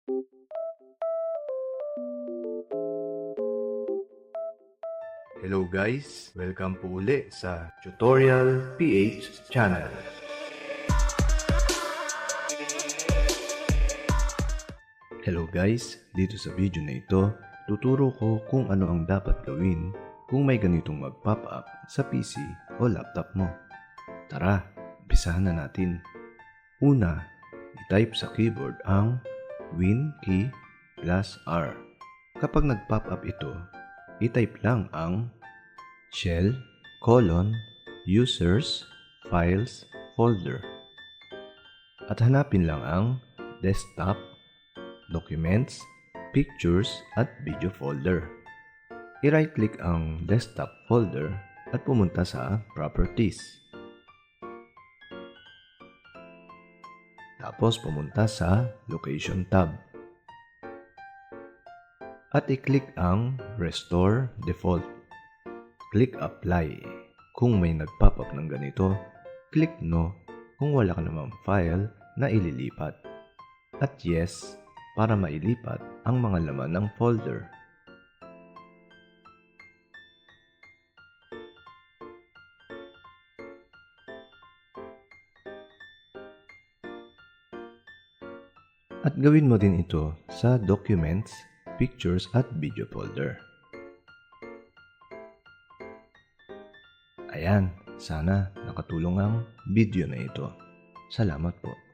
Hello guys! Welcome po uli sa Tutorial PH Channel. Hello guys! Dito sa video na ito, tuturo ko kung ano ang dapat gawin kung may ganitong mag-pop up sa PC o laptop mo. Tara, umpisahan na natin. Una, i-type sa keyboard ang Win key plus R. Kapag nag-pop up ito, i-type lang ang shell, users, files, folder. At hanapin lang ang desktop, documents, pictures, at video folder. I-right click ang desktop folder at pumunta sa properties. Tapos pumunta sa location tab. At i-click ang restore default. Click apply. Kung may nag-pop up ng ganito, click no kung wala ka namang file na ililipat. At yes para mailipat ang mga laman ng folder. At gawin mo din ito sa documents, pictures at video folder. Ayan, sana nakatulong ang video na ito. Salamat po.